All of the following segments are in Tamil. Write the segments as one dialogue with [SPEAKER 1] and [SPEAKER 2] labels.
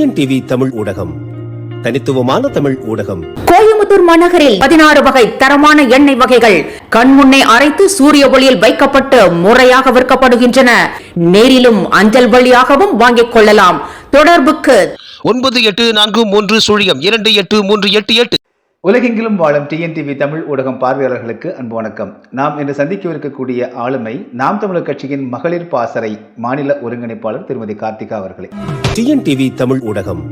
[SPEAKER 1] டிஎன்டிவி தமிழ் ஊடகம், தனித்துவமான தமிழ் ஊடகம்.
[SPEAKER 2] கோயம்புத்தூர் மாநகரில் 16 வகை தரமான எண்ணெய் வகைகள் கண்முன்னே அரைத்து சூரிய ஒளியில் வைக்கப்பட்டு முறையாக விற்கப்படுகின்றன. நேரிலும் அஞ்சல் வழியாகவும் வாங்கிக் கொள்ளலாம். தொடர்புக்கு
[SPEAKER 3] 9843028388.
[SPEAKER 4] உலகெங்கிலும் வாழும் டிஎன்டிவி தமிழ் ஊடகம் பார்வையாளர்களுக்கு அன்பு வணக்கம். நாம் இன்று சந்திக்கவிருக்கக்கூடிய ஆளுமை நாம் தமிழர் கட்சியின் மகளிர் பாசறை மாநில ஒருங்கிணைப்பாளர் திருமதி கார்த்திகா அவர்களே.
[SPEAKER 1] டிஎன்டிவி தமிழ் ஊடகம்,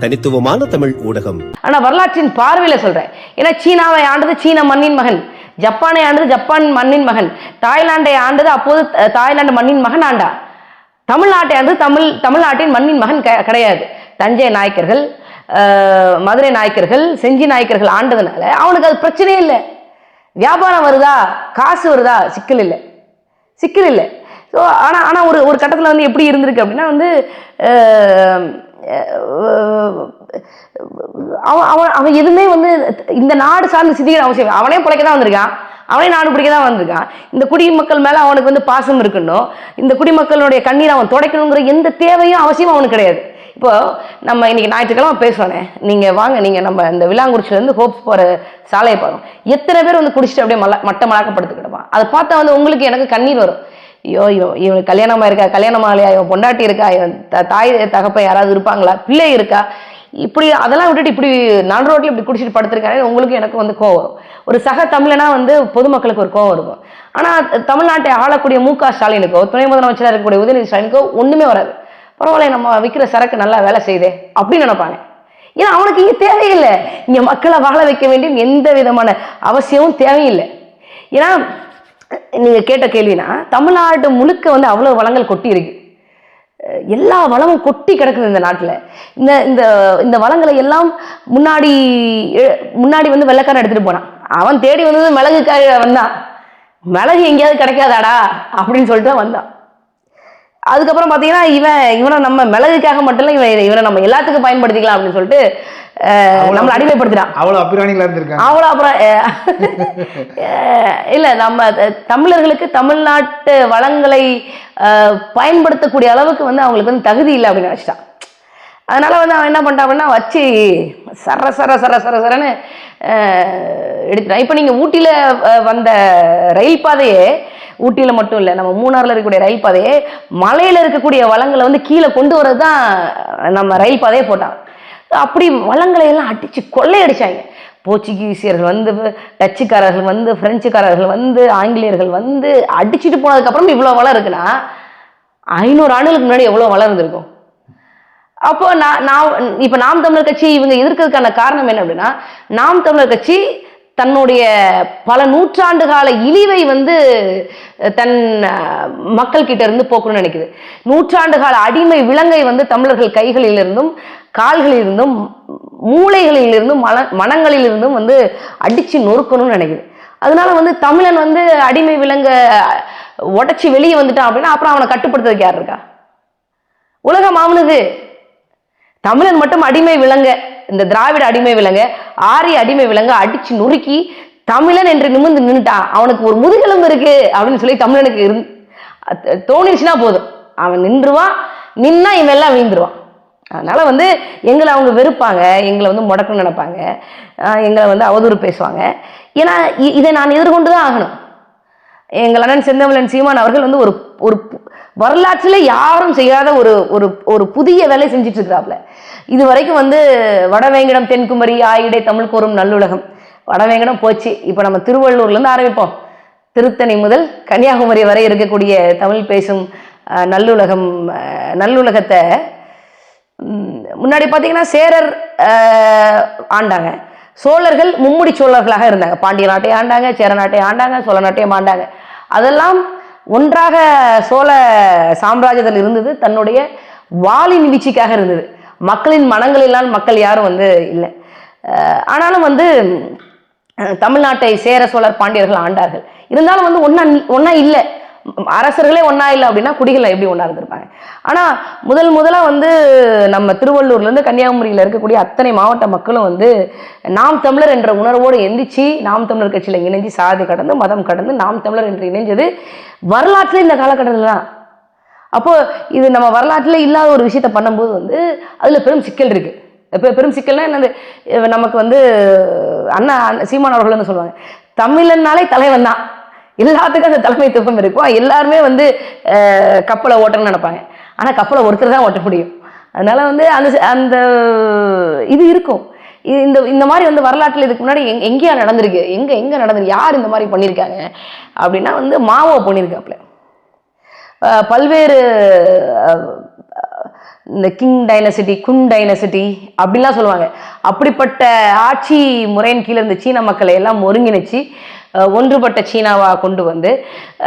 [SPEAKER 1] தனித்துவமான தமிழ் ஊடகம்.
[SPEAKER 5] ஆனா வரலாற்றின் பார்வையில சொல்றேன். ஏன்னா சீனாவை ஆண்டது சீன மண்ணின் மகன், ஜப்பானை ஆண்டது ஜப்பான் மண்ணின் மகன், தாய்லாந்தை ஆண்டது அப்போது தாய்லாந்து மண்ணின் மகன் ஆண்டா. தமிழ்நாட்டை ஆண்டது தமிழ்நாட்டின் மண்ணின் மகன் கிடையாது. தஞ்சை நாயக்கர்கள், மதுரை நாயக்கர்கள், செஞ்சி நாயக்கர்கள் ஆண்டதுனால அவனுக்கு அது பிரச்சனையே இல்லை. வியாபாரம் வருதா, காசு வருதா, சிக்கல் இல்லை. ஸோ ஆனால் ஒரு கட்டத்தில் வந்து எப்படி இருந்திருக்கு அப்படின்னா வந்து அவன் எதுவுமே வந்து இந்த நாடு சார்ந்து சிந்திக்கிற அவசியம். அவனே பிழைக்க தான் வந்திருக்கான், அவனே நாடு பிடிக்க தான் வந்திருக்கான். இந்த குடிமக்கள் மேலே அவனுக்கு வந்து பாசம் இருக்கணும், இந்த குடிமக்களுடைய கண்ணீரை அவன் துடைக்கணுங்கிற எந்த தேவையும் அவசியம் அவனுக்கு கிடையாது. இப்போ நம்ம இன்னைக்கு ஞாயிற்றுக்கிழமை பேசுவானே, நீங்கள் வாங்க, நீங்கள் நம்ம இந்த விலாங்குறிச்சிலேருந்து ஹோப்ஸ் போகிற சாலையை பார்க்கணும். எத்தனை பேர் வந்து குடிச்சிட்டு அப்படியே மட்டமலாக்கப்படுத்துக்கிட்டப்பான். அதை பார்த்தா வந்து உங்களுக்கு எனக்கு கண்ணீர் வரும். ஐயோ இவனுக்கு கல்யாணமாக இருக்கா, கல்யாணம் ஆகலையா, இவன் பொண்டாட்டி இருக்கா, இவன் தாய் தகப்பன் யாராவது இருப்பாங்களா, பிள்ளை இருக்கா, இப்படி அதெல்லாம் விட்டுட்டு இப்படி நடு ரோட்டில் இப்படி குடிச்சிட்டு படுத்திருக்காங்க. உங்களுக்கு எனக்கு வந்து கோவம் வரும். ஒரு சக தமிழனா வந்து பொதுமக்களுக்கு ஒரு கோவம் இருக்கும். ஆனால் தமிழ்நாட்டை ஆளக்கூடிய மு.க. ஸ்டாலினுக்கோ, துணை முதலமைச்சராக இருக்கக்கூடிய உதயநிதி ஸ்டாலினுக்கோ ஒன்றுமே வராது. பரவாயில்ல, நம்ம விற்கிற சரக்கு நல்லா வேலை செய்யுதே அப்படின்னு நினைப்பாங்க. ஏன்னா அவனுக்கு இங்கே தேவையில்லை, இங்கே மக்களை வாழ வைக்க வேண்டிய எந்த விதமான அவசியமும் தேவையில்லை. ஏன்னா நீங்கள் கேட்ட கேள்வினா, தமிழ்நாடு முழுக்க வந்து அவ்வளோ வளங்கள் கொட்டி இருக்கு. எல்லா வளமும் கொட்டி கிடக்குது இந்த நாட்டில். இந்த வளங்களை எல்லாம் முன்னாடி வந்து வெள்ளைக்காரன் எடுத்துகிட்டு போனான். அவன் தேடி வந்தது மிளகுக்காக வந்தான். மிளகு எங்கேயாவது கிடைக்காதாடா அப்படின்னு சொல்லிட்டு தான் வந்தான். அதுக்கப்புறம் பார்த்தீங்கன்னா இவனை நம்ம மிளகுக்காக மட்டும் இல்லை, இவனை நம்ம எல்லாத்துக்கும் பயன்படுத்திக்கலாம் அப்படின்னு சொல்லிட்டு நம்மளை அடிமைப்படுத்தினான்.
[SPEAKER 4] அவ்வளோ அபிராணிகளா இருந்திருக்காங்க.
[SPEAKER 5] அவ்வளோ அப்புறம் இல்லை, நம்ம தமிழர்களுக்கு தமிழ்நாட்டு வளங்களை பயன்படுத்தக்கூடிய அளவுக்கு வந்து அவங்களுக்கு வந்து தகுதி இல்லை அப்படின்னு நினச்சிட்டான். அதனால வந்து அவன் என்ன பண்ணிட்டான் அப்படின்னா வச்சு சரன்னு எடுத்துட்டான். இப்போ நீங்கள் ஊட்டியில் வந்த ரயில் பாதையே, ஊட்டியில் மட்டும் இல்லை, நம்ம மூணாரில் இருக்கக்கூடிய ரயில் பாதையே மலையில் இருக்கக்கூடிய வளங்களை வந்து கீழே கொண்டு வரது தான் நம்ம ரயில் பாதையே போட்டாங்க. அப்படி வளங்களை எல்லாம் அடித்து கொள்ளையடிச்சாங்க. போர்ச்சுகீசியர்கள் வந்து, டச்சுக்காரர்கள் வந்து, பிரெஞ்சுக்காரர்கள் வந்து, ஆங்கிலேயர்கள் வந்து அடிச்சுட்டு போனதுக்கப்புறம் இவ்வளோ வளம் இருக்குன்னா 500 ஆண்டுகளுக்கு முன்னாடி எவ்வளோ வளம் இருந்திருக்கும். அப்போ இப்போ நாம் தமிழர் கட்சி இவங்க எதிர்க்கிறதுக்கான காரணம் என்ன அப்படின்னா, நாம் தமிழர் கட்சி தன்னுடைய பல நூற்றாண்டு கால இழிவை வந்து தன் மக்கள் கிட்ட இருந்து போக்கணும்னு நினைக்குது. நூற்றாண்டு கால அடிமை விலங்கை வந்து தமிழர்கள் கைகளிலிருந்தும் கால்களிலிருந்தும் மூளைகளிலிருந்தும் மனங்களிலிருந்தும் வந்து அடிச்சு நொறுக்கணும்னு நினைக்குது. அதனால வந்து தமிழன் வந்து அடிமை விலங்க உடைச்சி வெளியே வந்துட்டான் அப்படின்னா அப்புறம் அவனை கட்டுப்படுத்துறதுக்கு யார் இருக்கா? உலகம் அவனுது. தமிழன் மட்டும் அடிமை விலங்க, இந்த திராவிட அடிமை விலங்க, ஆரிய அடிமை விலங்க அடிச்சு நொறுக்கி தமிழன் என்று நிமிர்ந்து நின்றுட்டான். அவனுக்கு ஒரு முதுகெலும்பு இருக்கு அப்படின்னு சொல்லி தமிழனுக்கு தோணிச்சுன்னா போதும், அவன் நின்றுவான். நின்னா இவன் எல்லாம் வீழ்ந்துருவான். அதனால வந்து எங்களை அவங்க வெறுப்பாங்க, எங்களை வந்து முடக்கணும்னு நினைப்பாங்க, எங்களை வந்து அவதூறு பேசுவாங்க. ஏன்னா இதை நான் எதிர்கொண்டு தான் ஆகணும். எங்கள் அண்ணன் செந்தமிழன் சீமான் அவர்கள் வந்து ஒரு வரலாற்றில் யாரும் செய்யாத ஒரு புதிய வேலை செஞ்சுட்டு இருக்கிறாப்புல. இது வரைக்கும் வந்து வடவேங்கடம் தென்குமரி ஆயிடை தமிழ் கோரும் நல்லுலகம், வடவேங்கடம் போச்சு. இப்போ நம்ம திருவள்ளூர்லேருந்து ஆரம்பிப்போம். திருத்தணி முதல் கன்னியாகுமரி வரை இருக்கக்கூடிய தமிழ் பேசும் நல்லுலகத்தை முன்னாடி பார்த்தீங்கன்னா சேரர் ஆண்டாங்க, சோழர்கள் மும்முடி சோழர்களாக இருந்தாங்க. பாண்டிய நாட்டை ஆண்டாங்க, சேர நாட்டை ஆண்டாங்க, சோழ நாட்டையும் ஆண்டாங்க. அதெல்லாம் ஒன்றாக சோழ சாம்ராஜ்யத்தில் இருந்தது, தன்னுடைய வாளின் வீழ்ச்சிக்காக இருந்தது. மக்களின் மனங்களெல்லாம் மக்கள் யாரும் வந்து இல்லை. ஆனாலும் வந்து தமிழ்நாட்டை சேர சோழர் பாண்டியர்கள் ஆண்டார்கள். இருந்தாலும் வந்து ஒன்னா இல்லை, அரசர்களே ஒன்றா இல்லை அப்படின்னா குடிகளை எப்படி ஒன்றா இருந்திருப்பாங்க. ஆனால் முதலாக வந்து நம்ம திருவள்ளூர்லேருந்து கன்னியாகுமரியில் இருக்கக்கூடிய அத்தனை மாவட்ட மக்களும் வந்து நாம் தமிழர் என்ற உணர்வோடு எந்திரிச்சு நாம் தமிழர் கட்சியில் இணைஞ்சு சாதி கடந்து மதம் கடந்து நாம் தமிழர் என்று இணைஞ்சது வரலாற்றில் இந்த காலகட்டத்தில் தான். அப்போ இது நம்ம வரலாற்றில் இல்லாத ஒரு விஷயத்த பண்ணும்போது வந்து அதில் பெரும் சிக்கல் இருக்கு. இப்போ பெரும் சிக்கல்னா என்னது, நமக்கு வந்து அண்ணா சீமான் அவர்கள் வந்து சொல்லுவாங்க, தமிழன்னாலே தலைவன் தான், எல்லாத்துக்கும் அந்த தலைமைத்துவம் இருக்கும், எல்லாருமே வந்து கப்பலை ஓட்டணும்னு நினைப்பாங்க. ஆனால் கப்பலை ஒருத்தர் தான் ஓட்ட முடியும். அதனால வந்து அந்த அந்த இது இருக்கும். இந்த மாதிரி வந்து வரலாற்றில் இதுக்கு முன்னாடி எங்கேயா நடந்திருக்கு, எங்கே நடந்திருக்கு, யார் இந்த மாதிரி பண்ணியிருக்காங்க அப்படின்னா வந்து மாவோ பண்ணியிருக்காப்புல. பல்வேறு இந்த கிங் டைனசிட்டி, குன் டைனசிட்டி அப்படின்லாம் சொல்லுவாங்க. அப்படிப்பட்ட ஆட்சி முறையின் கீழே இருந்த சீன மக்களை எல்லாம் ஒருங்கிணைச்சு ஒன்றுபட்ட சீனாவாக கொண்டு வந்து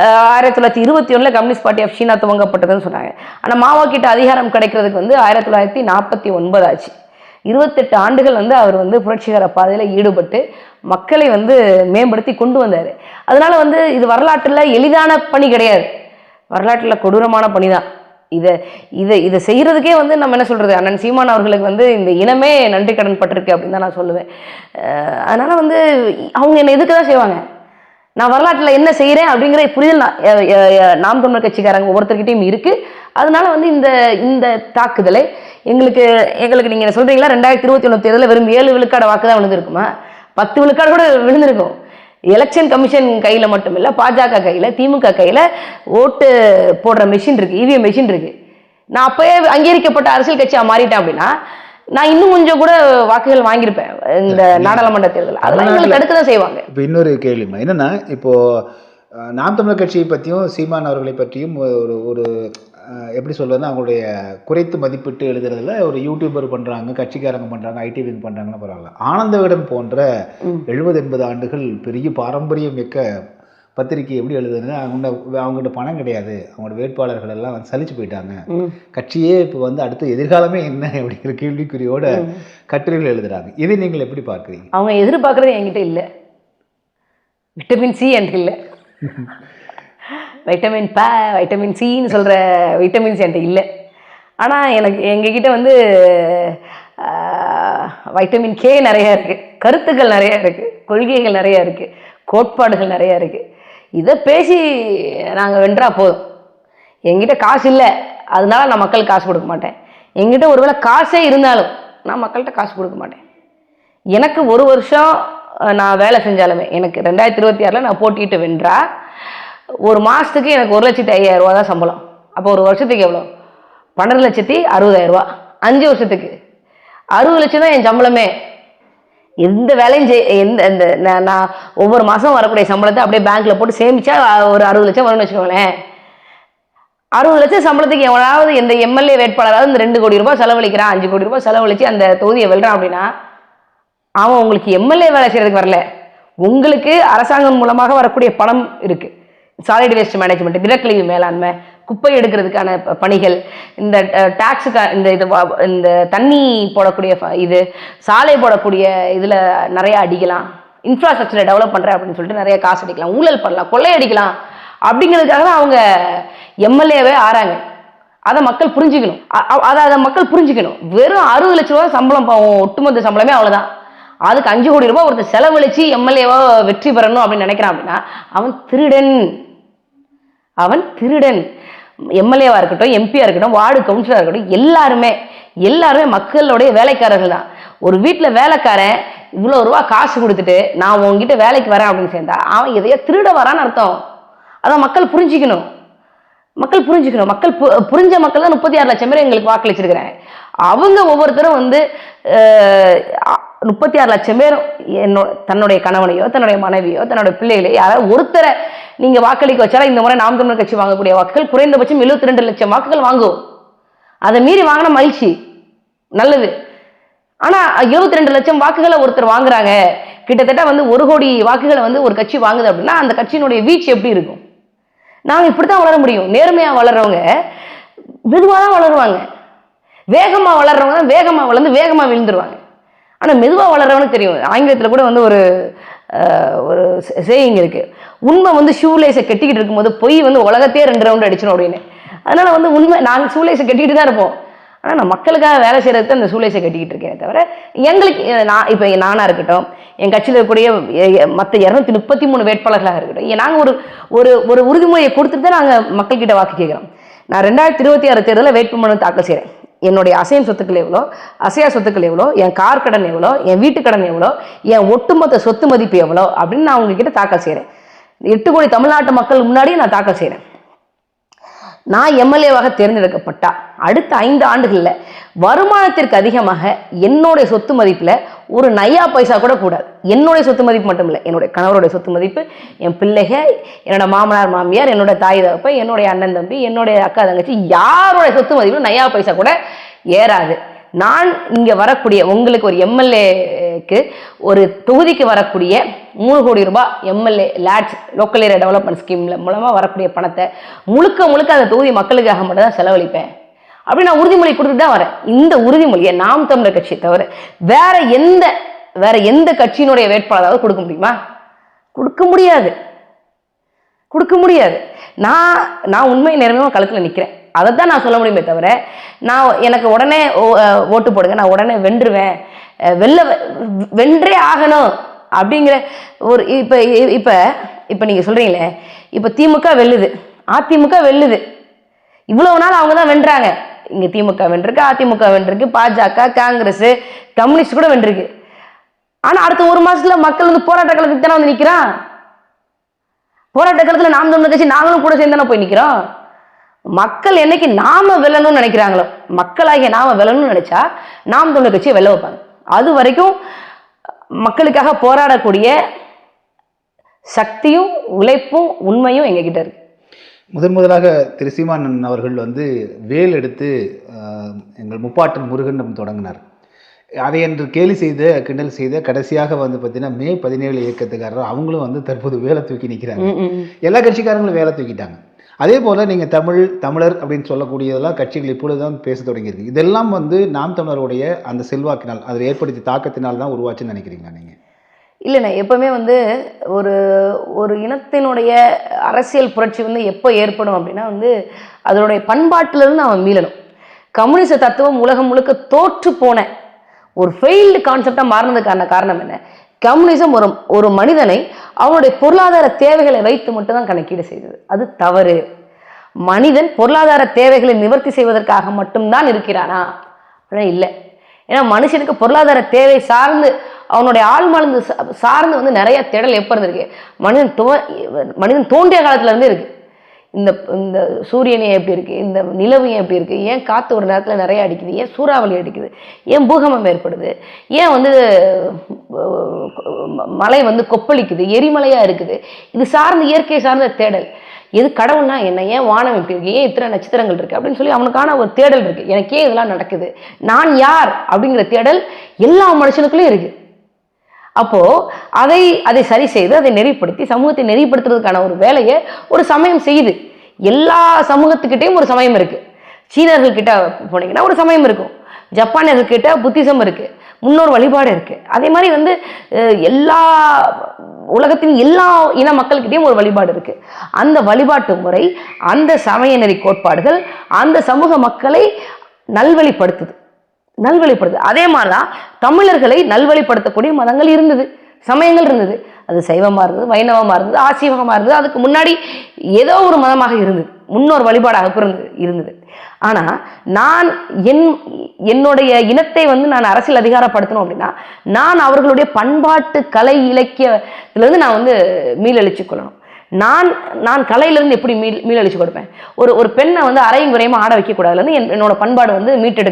[SPEAKER 5] 1921 கம்யூனிஸ்ட் பார்ட்டி ஆஃப் சீனா துவங்கப்பட்டதுன்னு சொன்னாங்க. ஆனால் மாவோ கிட்ட அதிகாரம் கிடைக்கிறதுக்கு வந்து 1949 ஆச்சு. 28 ஆண்டுகள் வந்து அவர் வந்து புரட்சிகர பாதையில் ஈடுபட்டு மக்களை வந்து மேம்படுத்தி கொண்டு வந்தார். அதனால வந்து இது வரலாற்றில் எளிதான பணி கிடையாது, வரலாற்றில் கொடூரமான பணி தான். இதை செய்கிறதுக்கே வந்து நம்ம என்ன சொல்கிறது, அண்ணன் சீமான் அவர்களுக்கு வந்து இந்த இனமே நன்றி கடன் பட்டிருக்கு அப்படின்னு தான் நான் சொல்லுவேன். அதனால் வந்து அவங்க என்னை எதுக்கு தான் செய்வாங்க, நான் வரலாற்றில் என்ன செய்கிறேன் அப்படிங்கிற புரிதல் நாம் தமிழர் கட்சிக்காரங்க ஒவ்வொருத்தர்கிட்டையும் இருக்குது. அதனால வந்து இந்த தாக்குதலை எங்களுக்கு நீங்கள் சொல்கிறீங்களா 2021 தேர்தலில் வெறும் 7 விழுக்காடு வாக்கு தான் விழுந்திருக்குமா, 10 விழுக்காடு கூட விழுந்திருக்கும். எலெக்ஷன் கமிஷன் கையில் மட்டும் இல்லை, பாஜக கையில், திமுக கையில் ஓட்டு போடுற மெஷின் இருக்குது, இவிஎம் மெஷின் இருக்குது. நான் அப்போயே அங்கீகரிக்கப்பட்ட அரசியல் கட்சியாக மாறிட்டேன் அப்படின்னா நான் இன்னும் கொஞ்சம் கூட வாக்குகள் வாங்கியிருப்பேன் இந்த நாடாளுமன்ற தேர்தல். அதெல்லாம் எங்களுக்கு தடுக்க தான் செய்வாங்க.
[SPEAKER 4] இப்போ இன்னொரு கேள்விமா என்னன்னா, இப்போ நாம் தமிழர் கட்சியை பற்றியும் சீமான் அவர்களை பற்றியும் ஒரு எப்படி சொல்றதுன்னா, அவங்களுடைய குறைத்து மதிப்பிட்டு எழுதுறதுல ஒரு யூடியூபர் பண்ணுறாங்க, கட்சிக்காரங்க பண்ணுறாங்க, ஐடி விங் பண்ணுறாங்கன்னு பரவாயில்ல. ஆனந்த விகடன் போன்ற 70-80 ஆண்டுகள் பெரிய பாரம்பரியம் மிக்க பத்திரிகை எப்படி எழுதுதுன்னா, அவங்ககிட்ட பணம் கிடையாது, அவங்களோட வேட்பாளர்கள் எல்லாம் வந்து சலிச்சு போயிட்டாங்க, கட்சியே இப்போ வந்து அடுத்த எதிர்காலமே என்ன அப்படிங்கிற கேள்விக்குறியோட கட்டுரைகள் எழுதுறாங்க. இதை நீங்கள் எப்படி பார்க்குறீங்க? அவங்க
[SPEAKER 5] எதிர்பார்க்குறது என்கிட்ட இல்லை, விட்டமின் சி என்கிட்ட இல்லை, வைட்டமின் சின்னு சொல்கிற வைட்டமின்ஸ் என்கிட்ட இல்லை. ஆனால் எங்ககிட்ட வந்து வைட்டமின் கே நிறையா இருக்குது, கருத்துக்கள் நிறையா இருக்குது, கொள்கைகள் நிறையா இருக்குது, கோட்பாடுகள் நிறையா இருக்குது. இதை பேசி நாங்கள் வென்றா போதும். என்கிட்ட காசு இல்லை, அதனால நான் மக்களுக்கு காசு கொடுக்க மாட்டேன். என்கிட்ட ஒருவேளை காசே இருந்தாலும் நான் மக்கள்கிட்ட காசு கொடுக்க மாட்டேன். எனக்கு ஒரு வருஷம் நான் வேலை செஞ்சாலுமே, எனக்கு 2026 நான் போட்டிட்டு வென்றா ஒரு மாதத்துக்கு எனக்கு 1,05,000 ரூபா தான் சம்பளம். அப்போ ஒரு வருஷத்துக்கு எவ்வளோ? 12,60,000 ரூபா. 5 வருஷத்துக்கு 60 லட்சம் தான் என் சம்பளமே. எந்த வேலையும் நான் ஒவ்வொரு மாதம் வரக்கூடிய சம்பளத்தை அப்படியே பேங்க்கில் போட்டு சேமிச்சா ஒரு 60 லட்சம் வரும்னு வச்சுக்கோங்களேன். 60 லட்சம் சம்பளத்துக்கு எவனாவது எந்த எம்எல்ஏ வேட்பாளராவது இந்த 2 கோடி ரூபாய் செலவழிக்கிறான், 5 கோடி ரூபாய் செலவழித்து அந்த தொகுதியை வெல்றான் அப்படின்னா அவன் உங்களுக்கு எம்எல்ஏ வேலை செய்கிறதுக்கு வரல, உங்களுக்கு அரசாங்கம் மூலமாக வரக்கூடிய பணம் இருக்குது. சாலிட் வேஸ்ட் மேனேஜ்மெண்ட், திடக்கழிவு மேலாண்மை, குப்பை எடுக்கிறதுக்கான பணிகள், இந்த டாக்ஸுக்கு இந்த தண்ணி போடக்கூடிய இது, சாலை போடக்கூடிய இதில் நிறைய அடிக்கலாம், இன்ஃப்ராஸ்ட்ரக்சரை டெவலப் பண்ணுறேன் அப்படின்னு சொல்லிட்டு நிறைய காசு அடிக்கலாம், ஊழல் பண்ணலாம், கொள்ளையடிக்கலாம். அப்படிங்கிறதுக்காக தான் அவங்க எம்எல்ஏவே ஆறாங்க. அதை மக்கள் புரிஞ்சுக்கணும். அதை மக்கள் புரிஞ்சுக்கணும். வெறும் 60 லட்ச ரூபா சம்பளம், ஒட்டுமொத்த சம்பளமே அவ்வளோதான். அதுக்கு 5 கோடி ரூபாய் ஒருத்தர் செலவழிச்சு எம்எல்ஏவோ வெற்றி பெறணும் அப்படின்னு நினைக்கிறான் அப்படின்னா அவன் திருடன். எம்எல்ஏவாக இருக்கட்டும், எம்பியாக இருக்கட்டும், வார்டு கவுன்சிலராக இருக்கட்டும், எல்லாருமே மக்களுடைய வேலைக்காரர்கள் தான். ஒரு வீட்டில் வேலைக்காரன் இவ்வளோ ரூபா காசு கொடுத்துட்டு நான் உங்ககிட்ட வேலைக்கு வரேன் அப்படின்னு சேர்ந்தா அவன் எதையோ திருட வரான்னு அர்த்தம். அதான் மக்கள் புரிஞ்சுக்கணும். மக்கள் புரிஞ்ச மக்கள் தான் 36 லட்சம் பேர் எங்களுக்கு வாக்களிச்சிருக்கிறாங்க. அவங்க ஒவ்வொருத்தரும் வந்து 36 லட்சம் பேரும் தன்னுடைய கணவனையோ, தன்னுடைய மனைவியோ, தன்னுடைய பிள்ளைகளையோ யாராவது ஒருத்தரை நீங்கள் வாக்களிக்க வச்சாலும் இந்த முறை நாம் தமிழர் கட்சி வாங்கக்கூடிய வாக்குகள் குறைந்தபட்சம் 72 லட்சம் வாக்குகள் வாங்கும். அதை மீறி வாங்கின மகிழ்ச்சி, நல்லது. ஆனால் 72 லட்சம் வாக்குகளை ஒருத்தர் வாங்குறாங்க, கிட்டத்தட்ட வந்து 1 கோடி வாக்குகளை வந்து ஒரு கட்சி வாங்குது அப்படின்னா அந்த கட்சியினுடைய வீச்சு எப்படி இருக்கும்? நாங்கள் இப்படி தான் வளர முடியும். நேர்மையாக வளர்றவங்க மெதுவாக தான் வளருவாங்க, வேகமாக வளர்றவங்க தான் வேகமாக வளர்ந்து வேகமாக விழுந்துருவாங்க. ஆனால் மெதுவாக வளர்றவனுக்கு தெரியும். ஆங்கிலத்தில் கூட வந்து ஒரு சேயிங் இருக்குது, உண்மை வந்து ஷூலேஸை கட்டிக்கிட்டு இருக்கும்போது பொய் வந்து உலகத்தையே 2 ரவுண்டு அடிச்சிடும் அப்படின்னு. அதனால் வந்து உண்மை, நாங்கள் ஷூலேஸை கட்டிக்கிட்டு தான் இருப்போம். ஆனால் நான் மக்களுக்காக வேலை செய்கிறதுக்கு அந்த ஷூலேஸை கட்டிக்கிட்டு இருக்கேன் தவிர எங்களுக்கு இப்போ நானாக இருக்கட்டும், என் கட்சியில் இருக்கக்கூடிய மற்ற 233 வேட்பாளர்களாக இருக்கட்டும், நாங்கள் ஒரு ஒரு உறுதிமொழியை கொடுத்துட்டு தான் நாங்கள் மக்கள்கிட்ட வாக்கு கேட்குறோம். நான் 2026 தேர்தலில் வேட்புமனு தாக்கல் செய்கிறேன். என்னுடைய அசையும் சொத்துக்கள் எவ்வளோ, அசையா சொத்துக்கள் எவ்வளோ, என் கார் கடன் எவ்வளோ, என் வீட்டு கடன் எவ்வளோ, என் ஒட்டுமொத்த சொத்து மதிப்பு எவ்வளோ அப்படின்னு நான் உங்ககிட்ட தாக்கல் செய்கிறேன். 8 கோடி தமிழ்நாட்டு மக்கள் முன்னாடியே நான் தாக்கல் செய்கிறேன். நான் எம்எல்ஏவாக தேர்ந்தெடுக்கப்பட்டா அடுத்த 5 ஆண்டுகளில் வருமானத்திற்கு அதிகமாக என்னுடைய சொத்து மதிப்பில் ஒரு நையா பைசா கூட கூடாது. என்னுடைய சொத்து மதிப்பு மட்டும் இல்லை, என்னுடைய கணவருடைய சொத்து மதிப்பு, என் பிள்ளைகள், என்னோட மாமனார் மாமியார், என்னோட தாய் தகப்ப, என்னுடைய அண்ணன் தம்பி, என்னுடைய அக்கா தங்கச்சி, யாருடைய சொத்து மதிப்பு நையா பைசா கூட ஏறாது. நான் இங்கே வரக்கூடிய உங்களுக்கு ஒரு எம்எல்ஏக்கு ஒரு தொகுதிக்கு வரக்கூடிய 3 கோடி ரூபாய் MLA lads local area development ஸ்கீமில் மூலமாக வரக்கூடிய பணத்தை முழுக்க அந்த தொகுதி மக்களுக்காக மட்டும் தான் செலவழிப்பேன் அப்படி நான் உறுதிமொழி கொடுத்துட்டு தான் வரேன். இந்த உறுதிமொழியை நாம் தமிழர் கட்சியை தவிர வேற எந்த கட்சியினுடைய வேட்பாளராவது கொடுக்க முடியுமா? கொடுக்க முடியாது. நான் உண்மை நேர்மையாக களத்தில் நிற்கிறேன். அதை தான் நான் சொல்ல முடியுமே தவிர எனக்கு உடனே ஓட்டு போடுங்க, நான் உடனே வென்றுவேன், வென்றே ஆகணும் அப்படிங்கிற ஒரு இப்போ நீங்கள் சொல்கிறீங்களே, இப்போ திமுக வெல்லுது, அதிமுக வெல்லுது. இவ்வளவு நாள் அவங்க தான் வென்றாங்க. இங்கே திமுக வென்றிருக்கு, அதிமுக வென்றிருக்கு, பாஜக, காங்கிரஸ், கம்யூனிஸ்ட் கூட வென்றிருக்கு. ஆனால் அடுத்த 1 மாதத்தில் மக்கள் வந்து போராட்ட காலத்துக்கு தானே வந்து நிற்கிறான். போராட்ட காலத்தில் நாம் தமிழர் கட்சி நாங்களும் கூட சேர்ந்து தானே போய் நிற்கிறோம். மக்கள் என்னைக்கு நாம வெல்லணும்னு நினைக்கிறாங்களோ, மக்களாகிய நாம வெல்லணும்னு நினைச்சா நாம் தமிழர் கட்சியை வெல்ல வைப்பாங்க. அது வரைக்கும் மக்களுக்காக போராடக்கூடிய சக்தியும் உழைப்பும் உண்மையும் எங்ககிட்ட இருக்கு.
[SPEAKER 4] முதலாக திரு சீமானன் அவர்கள் வந்து வேல் எடுத்து எங்கள் முப்பாட்டன் முருகன் தொடங்கினார். அதை என்று கேலி செய்த கிண்டல் செய்த கடைசியாக வந்து பார்த்தீங்கன்னா மே 17 இயக்கத்துக்காரர் அவங்களும் வந்து தற்போது வேலை தூக்கி நிற்கிறாங்க. எல்லா கட்சிக்காரங்களும் வேலை தூக்கிட்டாங்க. அதே போல் நீங்கள் தமிழர் அப்படின்னு சொல்லக்கூடியதெல்லாம் கட்சிகள் இப்பொழுதுதான் பேச தொடங்கியிருக்கு. இதெல்லாம் வந்து நாம் தமிழருடைய அந்த செல்வாக்கினால் அதில் ஏற்படுத்திய தாக்கத்தினால் தான் உருவாச்சுன்னு நினைக்கிறீங்களா நீங்கள்?
[SPEAKER 5] இல்லைண்ணா, எப்பவுமே வந்து ஒரு இனத்தினுடைய அரசியல் புரட்சி வந்து எப்போ ஏற்படும் அப்படின்னா வந்து அதனுடைய பண்பாட்டிலிருந்து அவன் மீளணும். கம்யூனிச தத்துவம் உலகம் முழுக்க தோற்று போன ஒரு ஃபெயில்டு கான்செப்டாக மாறினதுக்கான காரணம் என்ன? கம்யூனிசம் ஒரு மனிதனை அவனுடைய பொருளாதார தேவைகளை வைத்து மட்டும்தான் கணக்கீடு செய்தது. அது தவறு. மனிதன் பொருளாதார தேவைகளை நிவர்த்தி செய்வதற்காக மட்டும்தான் இருக்கிறானா? இல்லை. ஏன்னா மனுஷனுக்கு பொருளாதார தேவை சார்ந்து அவனுடைய ஆழ்மனது சார்ந்து வந்து நிறைய தேடல் எப்போ இருந்திருக்கு? மனிதன் தோன்றிய காலத்துல இருந்து இருக்கு. இந்த சூரியனே எப்படி இருக்குது, இந்த நிலவு ஏன் எப்படி இருக்குது, ஏன் காற்று ஒரு நேரத்தில் நிறைய அடிக்குது, ஏன் சூறாவளி அடிக்குது, ஏன் பூகம்பம் ஏற்படுது, ஏன் வந்து மலை வந்து கொப்பளிக்குது, எரிமலையாக இருக்குது, இது சார்ந்த இயற்கை சார்ந்த தேடல். எது கடவுள்னா என்ன, ஏன் வானம் எப்படி இருக்குது, ஏன் இத்தனை நட்சத்திரங்கள் இருக்குது அப்படின்னு சொல்லி அவனுக்கான ஒரு தேடல் இருக்குது. எனக்கே இதெல்லாம் நடக்குது, நான் யார் அப்படிங்கிற தேடல் எல்லா மனுஷனுக்குள்ளேயும் இருக்குது. அப்போது அதை சரி செய்து அதை நெறிப்படுத்தி சமூகத்தை நெறிப்படுத்துறதுக்கான ஒரு வேலையை ஒரு சமயம் செய்யுது. எல்லா சமூகத்துக்கிட்டையும் ஒரு சமயம் இருக்குது. சீனர்கள்கிட்ட போனீங்கன்னா ஒரு சமயம் இருக்கும், ஜப்பானியர்கள்கிட்ட புத்திசம் இருக்குது, முன்னோர் வழிபாடு இருக்குது. அதே மாதிரி வந்து எல்லா உலகத்தின் எல்லா இன மக்கள்கிட்டையும் ஒரு வழிபாடு இருக்குது. அந்த வழிபாட்டு முறை, அந்த சமய நெறி கோட்பாடுகள் அந்த சமூக மக்களை நல்வழிப்படுத்துது. அதே மாதிரிதான் தமிழர்களை நல்வழிப்படுத்தக்கூடிய மதங்கள் இருந்தது, சமயங்கள் இருந்தது. அது சைவமாக இருந்தது, வைணவமாக இருந்தது, ஆசீவகமாக இருந்தது, அதுக்கு முன்னாடி ஏதோ ஒரு மதமாக இருந்தது, முன்னோர் வழிபாடாக இருந்தது. ஆனால் நான் என்னுடைய இனத்தை வந்து நான் அரசியல் அதிகாரப்படுத்தணும் அப்படின்னா நான் அவர்களுடைய பண்பாட்டு கலை இலக்கியத்திலிருந்து நான் வந்து மீளழிச்சு கொள்ளணும். நான் கலையிலிருந்து எப்படி மீளழிச்சு கொடுப்பேன்? ஒரு பெண்ணை வந்து அரையும் குறையுமா ஆட வைக்கக்கூடாதுலேருந்து என்னோட பண்பாடு வந்து மீட்டு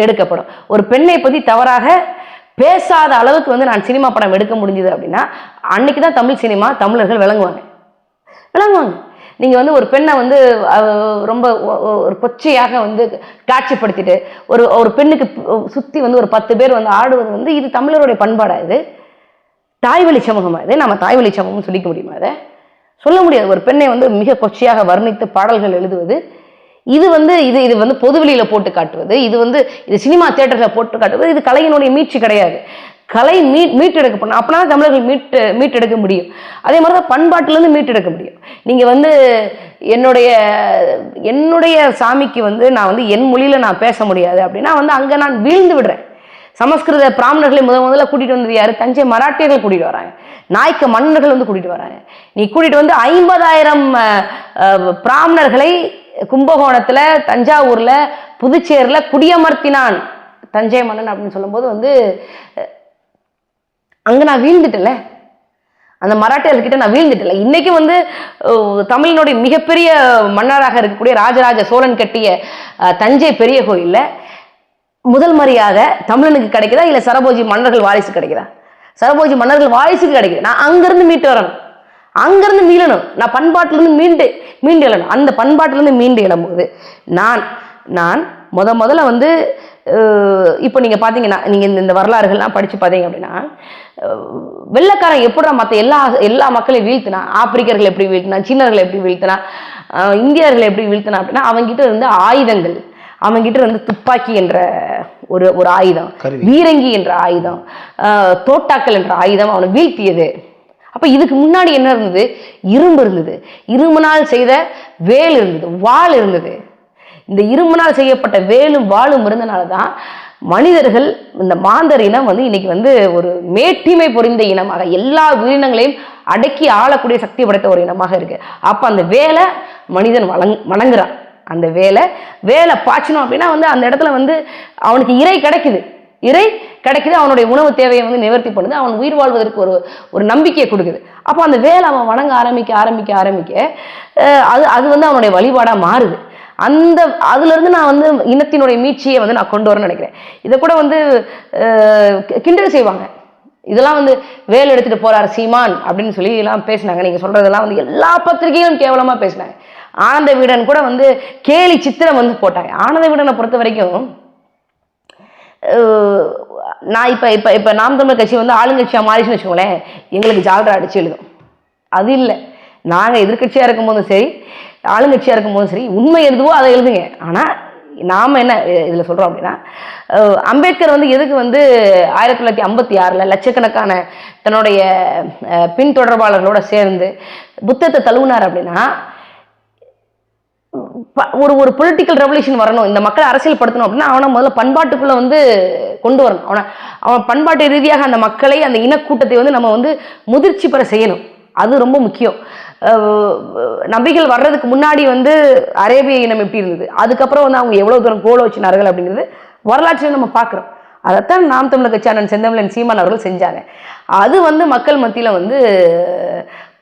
[SPEAKER 5] எடுக்கப்படும். ஒரு பெண்ணை பற்றி தவறாக பேசாத அளவுக்கு வந்து நான் சினிமா படம் எடுக்க முடிஞ்சது அப்படின்னா அன்னைக்கு தான் தமிழ் சினிமா தமிழர்கள் விளங்குவாங்க. நீங்கள் வந்து ஒரு பெண்ணை வந்து ரொம்ப ஒரு கொச்சையாக வந்து காட்சிப்படுத்திட்டு ஒரு பெண்ணுக்கு சுற்றி வந்து ஒரு 10 பேர் வந்து ஆடுவது வந்து இது தமிழருடைய பண்பாடா? இது தாய்வழி சமூகமா? இது நம்ம தாய்வழி சமூகம்னு சொல்லிக்க முடியுமா? அதை சொல்ல முடியாது. ஒரு பெண்ணை வந்து மிக கொச்சையாக வர்ணித்து பாடல்கள் எழுதுவது, இது வந்து பொதுவெளியில் போட்டு காட்டுவது, இது சினிமா தியேட்டரில் போட்டு காட்டுவது, இது கலையினுடைய மீட்சி கிடையாது. கலை மீட்டெடுக்கப்படணும். அப்படின்னா தமிழர்கள் மீட்டெடுக்க முடியும். அதே மாதிரி தான் பண்பாட்டிலேருந்து மீட்டெடுக்க முடியும். நீங்கள் வந்து என்னுடைய சாமிக்கு வந்து நான் வந்து என் மொழியில் நான் பேச முடியாது அப்படின்னா வந்து அங்கே நான் வீழ்ந்து விடுறேன். சமஸ்கிருத பிராமணர்களை முதல்ல கூட்டிகிட்டு வந்தது யார்? தஞ்சை மராட்டியர்கள் கூட்டிகிட்டு வராங்க, நாயக்க மன்னர்கள் வந்து கூட்டிகிட்டு வராங்க. நீ கூட்டிகிட்டு வந்து 50,000 பிராமணர்களை கும்பகோணத்தில், தஞ்சாவூரில், புதுச்சேரியில் குடியமர்த்தினான் தஞ்சை மன்னன் அப்படின்னு சொல்லும்போது வந்து அங்கே நான் வீழ்ந்துட்டல, அந்த மராட்டியர்கிட்ட நான் வீழ்ந்துட்டல. இன்னைக்கு வந்து தமிழினுடைய மிகப்பெரிய மன்னராக இருக்கக்கூடிய ராஜராஜ சோழன் கட்டிய தஞ்சை பெரிய கோயிலில் முதல் மரியாதை தமிழனுக்கு கிடைக்குதா, இல்லை சரபோஜி மன்னர்கள் வாரிசு கிடைக்குதா? சரபோஜி மன்னர்கள் வாரிசுக்கு கிடைக்குது. நான் அங்கிருந்து மீட்டு வரணும், அங்கிருந்து மீளணும், நான் பண்பாட்டிலிருந்து மீண்டு எழணும். அந்த பண்பாட்டிலிருந்து மீண்டு எழும்போது நான் முதல்ல வந்து இப்போ நீங்கள் பார்த்தீங்கன்னா, நீங்கள் இந்த வரலாறுகள்லாம் படித்து பார்த்தீங்க அப்படின்னா, வெள்ளைக்காரன் எப்படா மற்ற எல்லா மக்களையும் வீழ்த்தினா, ஆப்பிரிக்கர்கள் எப்படி வீழ்த்தினா, சீனர்களை எப்படி வீழ்த்தினா, இந்தியர்களை எப்படி வீழ்த்தினா அப்படின்னா, அவங்ககிட்ட இருந்த ஆயுதங்கள், அவங்ககிட்ட இருந்து துப்பாக்கி என்ற ஒரு ஆயுதம், வீரங்கி என்ற ஆயுதம், தோட்டாக்கள் என்ற ஆயுதம் அவனை வீழ்த்தியது. அப்போ இதுக்கு முன்னாடி என்ன இருந்தது? இரும்பு இருந்தது, இரும்பினால் செய்த வேல் இருந்தது, வாள் இருந்தது. இந்த இரும்பினால் செய்யப்பட்ட வேலும் வாளும் இருந்தனால தான் மனிதர்கள், இந்த மாந்தர் இனம் வந்து இன்னைக்கு வந்து ஒரு மேட்டிமை பொறிந்த இனமாக, எல்லா உயிரினங்களையும் அடக்கி ஆளக்கூடிய சக்தி படைத்த ஒரு இனமாக இருக்கு. அப்போ அந்த வேலை மனிதன் வணங்குறான். அந்த வேலை பாய்ச்சணும் அப்படின்னா வந்து அந்த இடத்துல வந்து அவனுக்கு இறை கிடைக்குது, அவனுடைய உணவு தேவையை வந்து நிவர்த்தி பண்ணுது, அவன் உயிர் வாழ்வதற்கு ஒரு நம்பிக்கையை கொடுக்குது. அப்போ அந்த வேலை அவன் வணங்க ஆரம்பிக்க அது வந்து அவனுடைய வழிபாடாக மாறுது. அதுலேருந்து நான் வந்து இனத்தினுடைய மீட்சியை வந்து நான் கொண்டு வரேன்னு நினைக்கிறேன். இதை கூட வந்து கிண்டல் செய்வாங்க. இதெல்லாம் வந்து வேல் எடுத்துகிட்டு போகிறார் சீமான் அப்படின்னு சொல்லி எல்லாம் பேசினாங்க. நீங்கள் சொல்கிறதெல்லாம் வந்து எல்லா பத்திரிகையும் கேவலமாக பேசினாங்க. ஆனந்த விகடன் கூட வந்து கேலி சித்திரம் வந்து போட்டாங்க. ஆனந்த விகடனை பொறுத்த வரைக்கும் நான் இப்போ நாம் தமிழர் கட்சி வந்து ஆளுங்கட்சியாக மாறிச்சுன்னு வச்சுக்கோங்களேன், எங்களுக்கு ஜால்ரா அடிச்சு எழுதும். அது இல்லை, நாங்கள் எதிர்கட்சியாக இருக்கும்போதும் சரி, ஆளுங்கட்சியாக இருக்கும்போதும் சரி, உண்மை எதுவோ அதை எழுதுங்க. ஆனால் நாம் என்ன இதில் சொல்கிறோம் அப்படின்னா, அம்பேத்கர் வந்து எதுக்கு வந்து 1956 லட்சக்கணக்கான தன்னுடைய பின்தொடர்பாளர்களோடு சேர்ந்து புத்தத்தை தழுவினார் அப்படின்னா, ஒரு பொலிட்டிக்கல் ரெவல்யூஷன் வரணும், இந்த மக்களை அரசியல் படுத்தணும் அப்படின்னா அவனை முதல்ல பண்பாட்டுக்குள்ளே வந்து கொண்டு வரணும். அவன் பண்பாட்டு ரீதியாக அந்த மக்களை, அந்த இனக்கூட்டத்தை வந்து நம்ம வந்து முதிர்ச்சி பெற செய்யணும். அது ரொம்ப முக்கியம். நபிகள் வர்றதுக்கு முன்னாடி வந்து அரேபிய இனம் எப்படி இருந்தது, அதுக்கப்புறம் வந்து அவங்க எவ்வளோ தூரம் கோல வச்சினார்கள் அப்படிங்கிறது வரலாற்றில் நம்ம பார்க்குறோம். அதைத்தான் நாம் தமிழர் கட்சி அண்ணன் செந்தமிழன் சீமான் அவர்கள் செஞ்சாங்க. அது வந்து மக்கள் மத்தியில் வந்து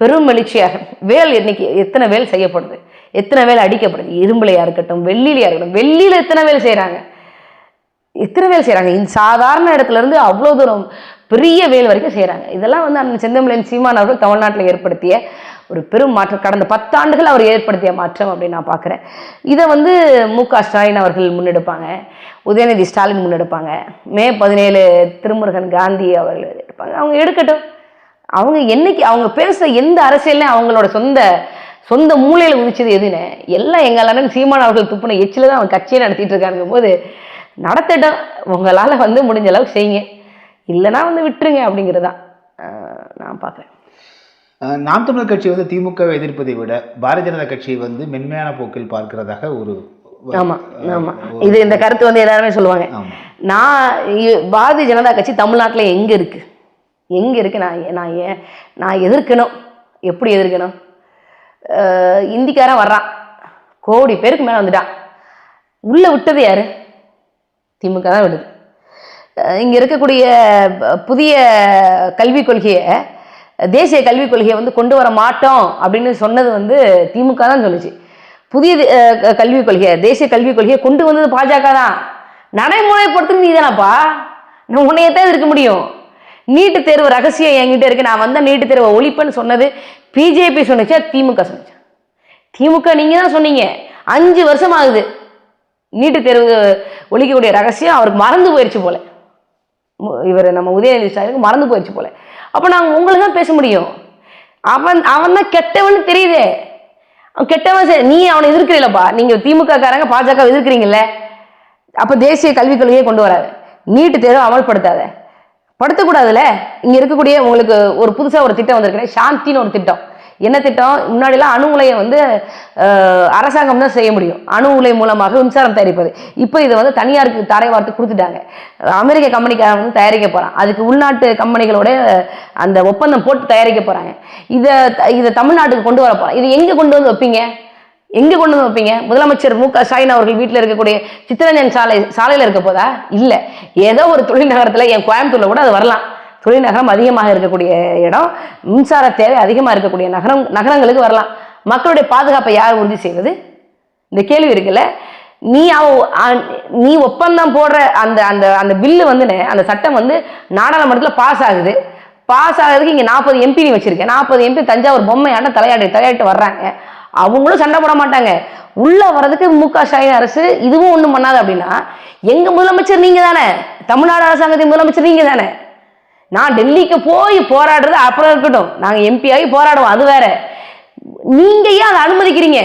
[SPEAKER 5] பெரும் எழுச்சியாக, வேல் இன்னைக்கு எத்தனை வேல் செய்யப்படுது, எத்தனை வேல் அடிக்கப்படுது, இரும்புலையா இருக்கட்டும், வெள்ளிலையா இருக்கட்டும். வெள்ளியில் எத்தனை வேல் செய்கிறாங்க, இந்த சாதாரண இடத்துல இருந்து அவ்வளோ தூரம் பெரிய வேல் வரைக்கும் செய்கிறாங்க. இதெல்லாம் வந்து அண்ணன் செந்தமிழன் சீமான் அவர்கள் தமிழ்நாட்டில் ஏற்படுத்திய ஒரு பெரும் மாற்றம், கடந்த 10 ஆண்டுகள் அவர் ஏற்படுத்திய மாற்றம் அப்படின்னு நான் பார்க்குறேன். இதை வந்து மு.க. ஸ்டாலின் அவர்கள் முன்னெடுப்பாங்க, உதயநிதி ஸ்டாலின் முன்னெடுப்பாங்க, மே 17 திருமுருகன் காந்தி அவர்கள் எடுப்பாங்க. அவங்க எடுக்கட்டும். அவங்க என்னைக்கு அவங்க பேசுகிற எந்த அரசியல்லையும் அவங்களோட சொந்த மூலையில் உதிச்சது எதுன்னு, எல்லாம் எங்கள் அண்ணன் சீமான் அவர்கள் துப்புன எச்சில் தான் அவங்க கட்சியை நடத்திட்டு இருக்காங்க போது நடத்திட்டோம். உங்களால் வந்து முடிஞ்ச அளவுக்கு செய்யுங்க, இல்லைன்னா வந்து விட்டுருங்க அப்படிங்கிறதான் நான் பார்க்குறேன்.
[SPEAKER 4] நாம் தமிழர் கட்சி வந்து திமுகவை எதிர்ப்பதை விட பாரதிய ஜனதா கட்சியை வந்து மென்மையான போக்கில் பார்க்கிறதாக ஒரு
[SPEAKER 5] இது இந்த கருத்து வந்து எல்லாருமே சொல்லுவாங்க. நான் பாரதிய ஜனதா கட்சி தமிழ்நாட்டில் எங்கே இருக்கு, நான் எதிர்க்கணும். எப்படி எதிர்க்கணும்? இந்திக்காரன் வர்றான், கோடி பேருக்கு மேலே வந்துட்டான், உள்ளே விட்டது யாரு? திமுக தான் விடுது. இங்கே இருக்கக்கூடிய புதிய கல்விக் கொள்கையை, தேசிய கல்விக் கொள்கையை வந்து கொண்டு வர மாட்டோம் அப்படின்னு சொன்னது வந்து திமுக தான் சொல்லுச்சு. புதிய கல்விக் கொள்கையை, தேசிய கல்விக் கொள்கையை கொண்டு வந்தது பாஜக தான். நடைமுறைப்படுத்துறது நீ தானப்பா, நான் உன்னையத்தான் இருக்க முடியும். நீட்டு தேர்வு ரகசியம் என்கிட்ட இருக்கு, நான் வந்த நீட்டு தேர்வை ஒழிப்பேன்னு சொன்னது பிஜேபி சொன்னிச்சா திமுக சொன்னிச்சா? திமுக நீங்கள் தான் சொன்னீங்க. 5 வருஷம் ஆகுது நீட்டு தேர்வு ஒழிக்கக்கூடிய ரகசியம் அவருக்கு மறந்து போயிடுச்சு போல, இவர் நம்ம உதயநிதி ஸ்டாலினுக்கு மறந்து போயிடுச்சு போல. அப்போ நாங்கள் உங்களுக்கு தான் பேச முடியும். அவன் தான் கெட்டவன்னு தெரியுதே, அவன் கெட்டவன். நீ அவனை எதிர்க்கிறீங்களப்பா, நீங்கள் திமுக காரங்க பாஜக எதிர்க்கிறீங்கல்ல, அப்போ தேசிய கல்விக் கொள்கையை கொண்டு வராது, நீட்டு தேர்வு அமல்படுத்தாத, படுத்தக்கூடாதுல்ல. இங்கே இருக்கக்கூடிய உங்களுக்கு ஒரு புதுசாக ஒரு திட்டம் வந்திருக்கிறேன், சாந்தின்னு ஒரு திட்டம். என்ன திட்டம்? முன்னாடிலாம் அணு உலையை வந்து அரசாங்கம் தான் செய்ய முடியும், அணு உலை மூலமாக மின்சாரம் தயாரிப்பது. இப்போ இதை வந்து தனியாருக்கு தரை வார்த்து கொடுத்துட்டாங்க. அமெரிக்க கம்பெனிக்காரங்க வந்து தயாரிக்க போகிறான், அதுக்கு உள்நாட்டு கம்பெனிகளோட அந்த ஒப்பந்தம் போட்டு தயாரிக்க போகிறாங்க. இதை தமிழ்நாட்டுக்கு கொண்டு வர போகிறாங்க. இது எங்கே கொண்டு வந்து வைப்பீங்க? எங்க கொண்டு வந்து வைப்பீங்க? முதலமைச்சர் மு.க. ஸ்டாலின் அவர்கள் வீட்டில் இருக்கக்கூடிய சித்தரஞ்சன் சாலையில் இருக்க போதா? இல்ல, ஏதோ ஒரு தொழில் நகரத்துல, என் கோயம்புத்தூர்ல கூட அது வரலாம், தொழில் நகரம் அதிகமாக இருக்கக்கூடிய இடம், மின்சார தேவை அதிகமாக இருக்கக்கூடிய நகரங்களுக்கு வரலாம். மக்களுடைய பாதுகாப்பை யார் உறுதி செய்வது? இந்த கேள்வி இருக்குல்ல. நீ ஒப்பந்தம் போடுற அந்த அந்த அந்த பில்லு அந்த சட்டம் நாடாளுமன்றத்தில் பாஸ் ஆகுது. பாஸ் ஆகிறதுக்கு இங்கே 40 MP நீ வச்சிருக்கேன். 40 MP தஞ்சாவூர் பொம்மையாட்ட தலையாட்டு வர்றாங்க. அவங்களும் சண்டை போட மாட்டாங்க. உள்ள வர்றதுக்கு மு.க. ஸ்டாலின் அரசு இதுவும் ஒன்றும் பண்ணாது அப்படின்னா, எங்க முதலமைச்சர் நீங்க தானே, தமிழ்நாடு அரசாங்கத்தின் முதலமைச்சர் நீங்க தானே. நான் டெல்லிக்கு போய் போராடுறது அப்புறம் இருக்கட்டும், நாங்கள் MP ஆகி போராடுவோம், அது வேற. நீங்க ஏன் அதை அனுமதிக்கிறீங்க?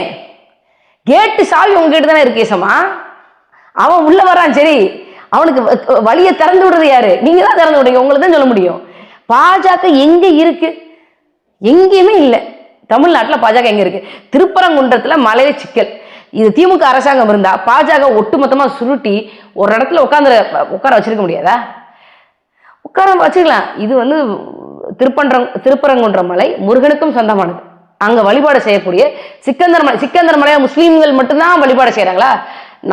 [SPEAKER 5] கேட்டு சாவி உங்ககிட்ட தானே இருக்கேசமா. அவன் உள்ள வரான், சரி, அவனுக்கு வழியை திறந்து விடுறது யாரு? நீங்க தான் திறந்து விடுங்க, உங்களுக்கு தான் சொல்ல முடியும். பாஜக எங்க இருக்கு? எங்கேயுமே இல்லை. தமிழ்நாட்டில் பாஜக எங்க இருக்கு? திருப்பரங்குன்றத்துல மலையில சிக்கல். இது திமுக அரசாங்கம் இருந்தா பாஜக ஒட்டுமொத்தமா சுருட்டி ஒரு இடத்துல உட்கார வச்சிருக்க முடியாதா? உட்கார வச்சுக்கலாம். இது திருப்பரங்குன்றம் மலை முருகனுக்கும் சொந்தமானது. அங்க வழிபாடு செய்யக்கூடிய சிக்கந்தர் மலையா முஸ்லீம்கள் மட்டும்தான் வழிபாடு செய்யறாங்களா?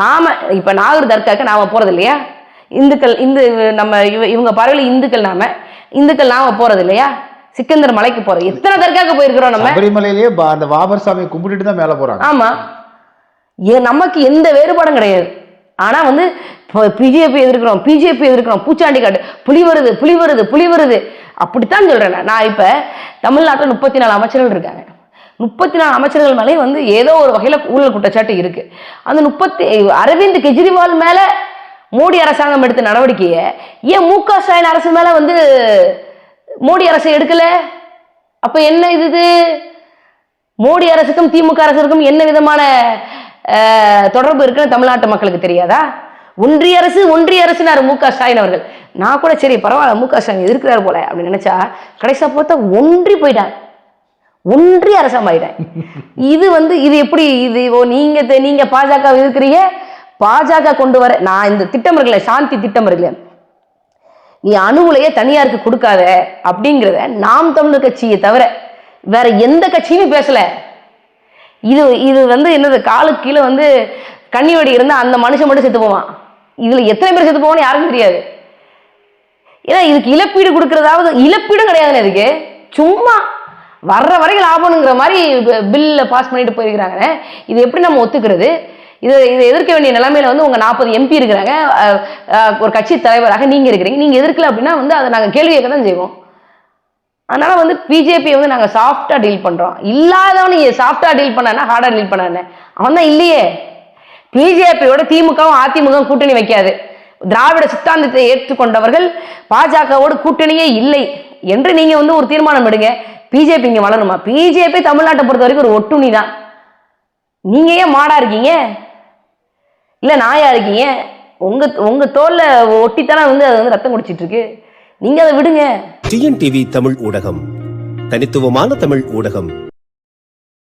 [SPEAKER 5] நாம இப்ப நாகூர் தர்காக்கு நாம போறது இல்லையா? இந்துக்கள் நம்ம இவங்க பார்வையில் இந்துக்கள் நாம போறது இல்லையா? சிக்கந்தர் மலைக்கு போறோம். எத்தனை தர்காக்கு போயிருக்கிறோம் நம்ம.
[SPEAKER 4] சபரிமலையிலேயே அந்த வாபர் சாமியை கும்பிட்டுட்டு தான் மேல போறாங்க. ஆமா,
[SPEAKER 5] நமக்கு எந்த வேறுபாடும் கிடையாது. ஆனா பிஜேபி எதிர்க்கிறோம், பூச்சாண்டி காட்டு, புலி வருது அப்படித்தான் சொல்றேன். நான் இப்ப தமிழ்நாட்டில் 34 அமைச்சர்கள் இருக்காங்க. 34 அமைச்சர்கள் மேலே ஏதோ ஒரு வகையில ஊழல் குற்றச்சாட்டு இருக்கு. அந்த அரவிந்த் கெஜ்ரிவால் மேல மோடி அரசாங்கம் எடுத்த நடவடிக்கையை ஏன் மு.க. ஸ்டாலின் அரசு மேல மோடி அரசு எடுக்கல? அப்ப என்ன இது? மோடி அரசுக்கும் திமுக அரசுக்கும் என்ன விதமான தொடர்பு இருக்குன்னு தமிழ்நாட்டு மக்களுக்கு தெரியாதா? ஒன்றிய அரசுனாரு மு.க. ஸ்டாலின் அவர்கள். நான் கூட சரி பரவாயில்ல, மு.க. ஸ்டாலின் எதிர்க்கிறார் போல அப்படின்னு நினைச்சா, கடைசியா பார்த்தா ஒன்றிய அரசாங்கம். இது எப்படி? நீங்க பாஜக இருக்கிறீங்க, பாஜக கொண்டு வர நான் இந்த திட்டம் இருக்குல்ல, சாந்தி திட்டம் இருக்குல்ல, நீ அணு உலையை தனியாருக்கு கொடுக்காத அப்படிங்கிறத நாம் தமிழர் கட்சியை தவிர வேற எந்த கட்சியுமே பேசல. இது என்னது, காலுக்கு கீழே கண்ணி வெடி இருந்தா அந்த மனுஷன் மட்டும் செத்து போவான். இதுல எத்தனை பேர் செத்து போவான்னு யாருக்கும் தெரியாது. ஏன்னா இதுக்கு இழப்பீடு கொடுக்கறதாவது இழப்பீடும் கிடையாதுன்னு, இதுக்கு சும்மா வர்ற வரைக்கும் லாபம்ங்கிற மாதிரி பில்ல பாஸ் பண்ணிட்டு போயிருக்கிறாங்க. இது எப்படி நம்ம ஒத்துக்கிறது? இதை எதிர்க்க வேண்டிய நிலைமையில உங்க 40 MP இருக்கிறாங்க, ஒரு கட்சி தலைவராக நீங்க இருக்கிறீங்க. நீங்க எதிர்க்கல அப்படின்னா அதை நாங்க கேள்வி கேட்க தான் செய்வோம். அதனால பிஜேபி நாங்க சாஃப்டா டீல் பண்றோம். இல்லாதவன் நீங்க சாஃப்டா டீல் பண்ணா ஹார்டா டீல் பண்ண அவன் தான் இல்லையே. பிஜேபியோட திமுகவும் அதிமுகவும் கூட்டணி வைக்காது. திராவிட சித்தாந்தத்தை ஏற்றுக்கொண்டவர்கள் பாஜகவோடு கூட்டணியே இல்லை என்று நீங்க ஒரு தீர்மானம் எடுங்க. பிஜேபி இங்க வளருமா? பிஜேபி தமிழ்நாட்டை பொறுத்த வரைக்கும் ஒரு ஒட்டுணி தான். நீங்க ஏன் மாடா இருக்கீங்க? இல்ல நாயா இருக்கீங்க? உங்க தோல்ல ஒட்டித்தானே அது ரத்தம் குடிச்சிட்டு இருக்கு. நீங்க அதை விடுங்க.
[SPEAKER 1] டிஎன்டிவி தமிழ் ஊடகம், தனித்துவமான தமிழ் ஊடகம்.